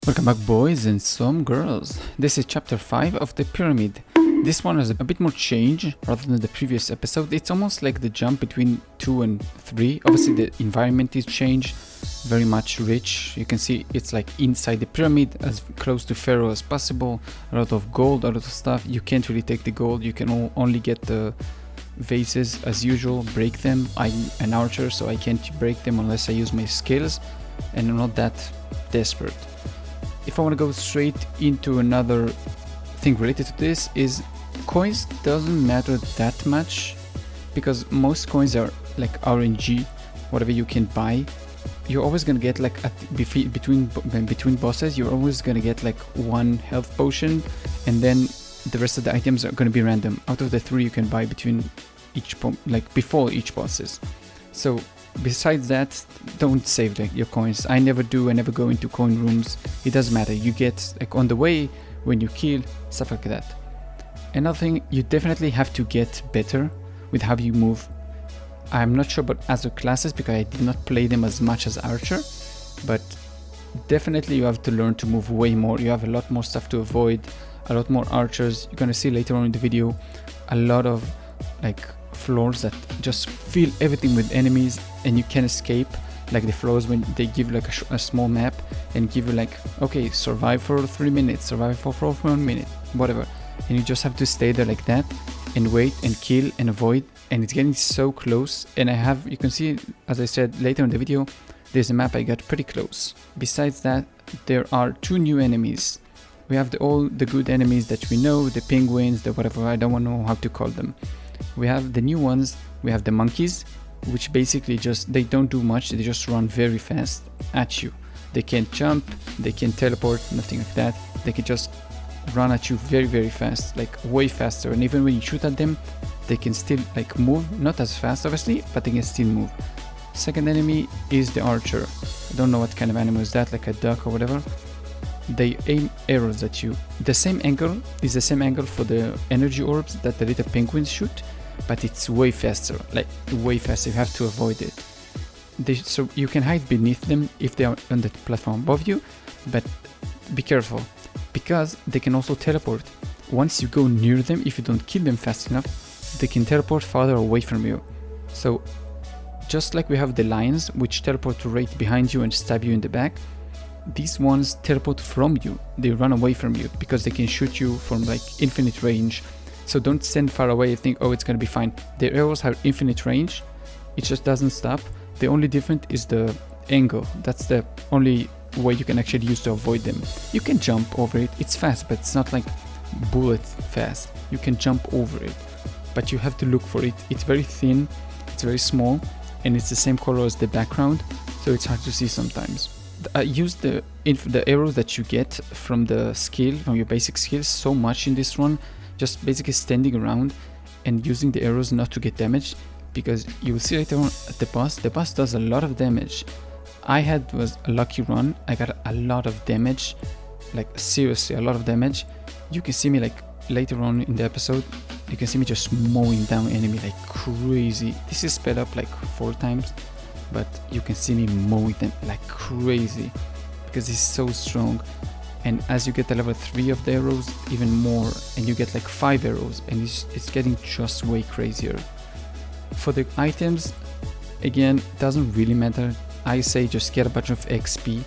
Welcome back, boys and some girls. This is chapter 5 of the pyramid. This one has a bit more change rather than the previous episode. It's almost like the jump between 2 and 3. Obviously the environment is changed, very much rich. You can see it's like inside the pyramid, as close to Pharaoh as possible. A lot of gold, a lot of stuff. You can't really take the gold, you can only get the vases as usual, break them. I'm an archer, so I can't break them unless I use my skills, and I'm not that desperate. If I want to go straight into another thing related to this, is coins doesn't matter that much, because most coins are like RNG, whatever you can buy. You're always gonna get like between bosses, you're always gonna get like one health potion, and then the rest of the items are gonna be random. Out of the 3 you can buy between before each bosses. So besides that, don't save your coins. I never do. I never go into coin rooms. It doesn't matter. You get like on the way, when you kill, stuff like that. Another thing, you definitely have to get better with how you move. I'm not sure about other classes because I did not play them as much as Archer, but definitely you have to learn to move way more. You have a lot more stuff to avoid, a lot more archers. You're gonna see later on in the video a lot of like floors that just fill everything with enemies and you can escape, like the floors when they give like a small map and give you like, okay, survive for 3 minutes, survive for 1 minute, whatever, and you just have to stay there like that and wait and kill and avoid, and it's getting so close. And you can see, as I said later in the video, there's a map I got pretty close. Besides that, there are 2 new enemies. We have all the good enemies that we know, the penguins, the whatever, I don't know how to call them. We have the new ones. We have the monkeys, which basically they don't do much, they just run very fast at you. They can't jump, they can't teleport, nothing like that. They can just run at you very, very fast, like way faster, and even when you shoot at them, they can still like move, not as fast obviously, but they can still move. Second enemy is the archer. I don't know what kind of animal is that, like a duck or whatever. They aim arrows at you. The same angle is the same angle for the energy orbs that the little penguins shoot, but it's way faster, like way faster. You have to avoid it. So you can hide beneath them if they are on the platform above you, but be careful, because they can also teleport. Once you go near them, if you don't kill them fast enough, they can teleport farther away from you. So just like we have the lions, which teleport right behind you and stab you in the back, these ones teleport from you. They run away from you because they can shoot you from like infinite range. So don't stand far away and think, oh, it's gonna be fine. Their arrows have infinite range. It just doesn't stop. The only difference is the angle. That's the only way you can actually use to avoid them. You can jump over it. It's fast, but it's not like bullet fast. You can jump over it, but you have to look for it. It's very thin, it's very small, and it's the same color as the background, so it's hard to see sometimes. Use the arrows that you get from the skill, from your basic skills, so much in this run. Just basically standing around and using the arrows not to get damaged, because you will see later on at the boss does a lot of damage. Was a lucky run. I got a lot of damage, like seriously a lot of damage. You can see me like later on in the episode, you can see me just mowing down enemy like crazy. This is sped up like 4 times, but you can see me mowing them like crazy because he's so strong. And as you get the level 3 of the arrows, even more, and you get like 5 arrows, and it's getting just way crazier. For the items, again, doesn't really matter. I say just get a bunch of HP,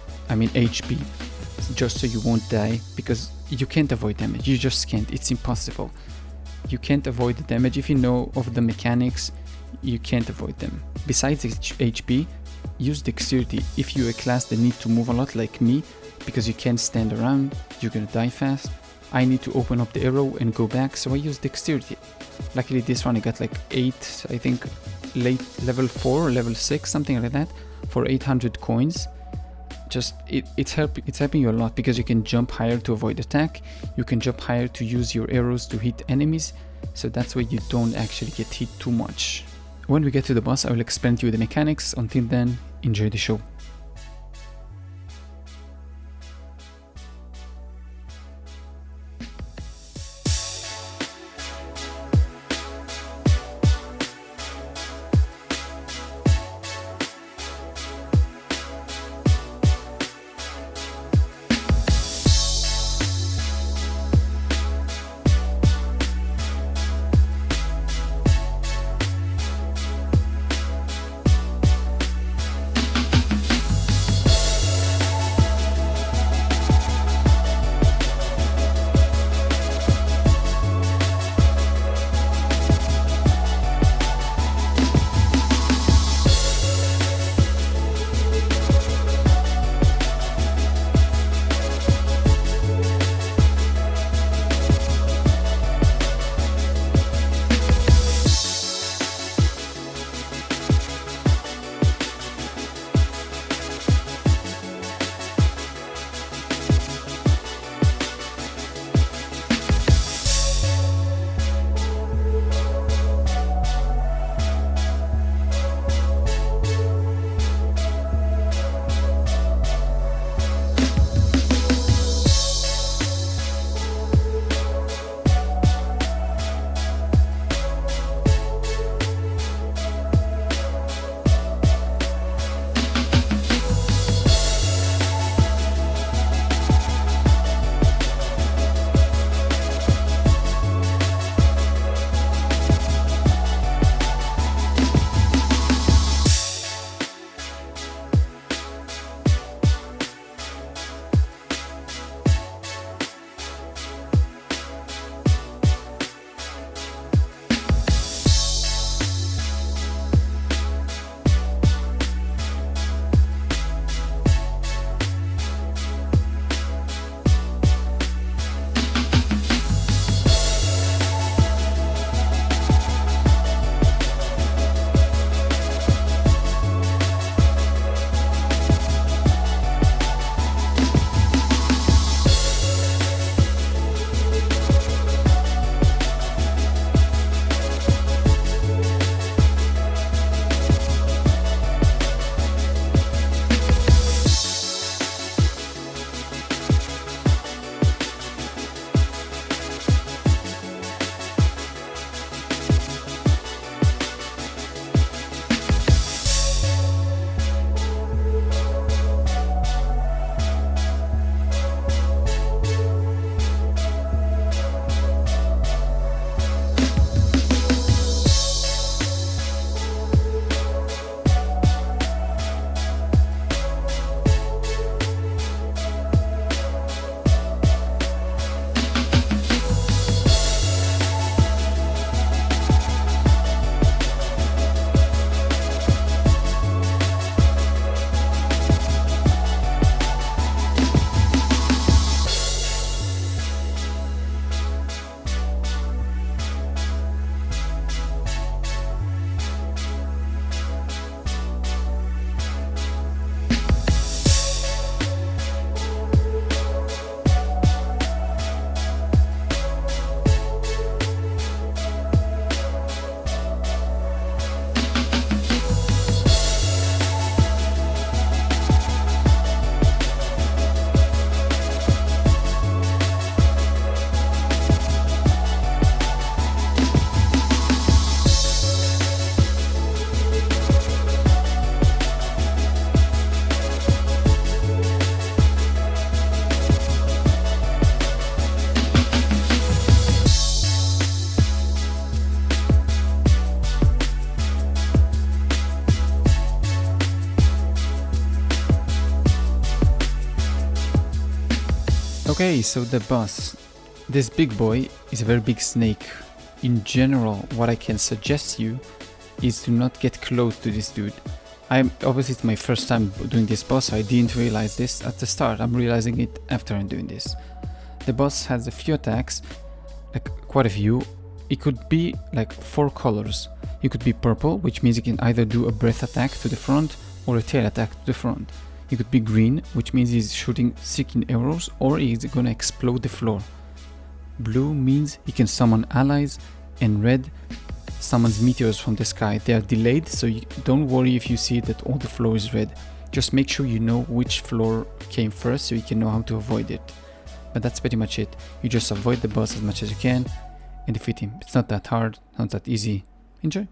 just so you won't die, because you can't avoid damage. You just can't. It's impossible. You can't avoid the damage. If you know of the mechanics, you can't avoid them. Besides HP, use dexterity. If you're a class that need to move a lot like me, because you can't stand around, you're gonna die fast. I need to open up the arrow and go back, so I use dexterity. Luckily this one I got like 8, I think late level 4 or level 6, something like that, for 800 coins. Just it's helping you a lot, because you can jump higher to avoid attack, you can jump higher to use your arrows to hit enemies, so that's why you don't actually get hit too much. When we get to the boss, I will explain to you the mechanics. Until then, enjoy the show. Okay, so the boss. This big boy is a very big snake. In general, what I can suggest you is to not get close to this dude. Obviously it's my first time doing this boss, so I didn't realize this at the start. I'm realizing it after I'm doing this. The boss has a few attacks, like quite a few. It could be like 4 colors. It could be purple, which means you can either do a breath attack to the front or a tail attack to the front. It could be green, which means he's shooting seeking arrows or he's gonna explode the floor. Blue means he can summon allies, and red summons meteors from the sky. They are delayed, so don't worry if you see that all the floor is red. Just make sure you know which floor came first so you can know how to avoid it. But that's pretty much it. You just avoid the boss as much as you can and defeat him. It's not that hard, not that easy. Enjoy!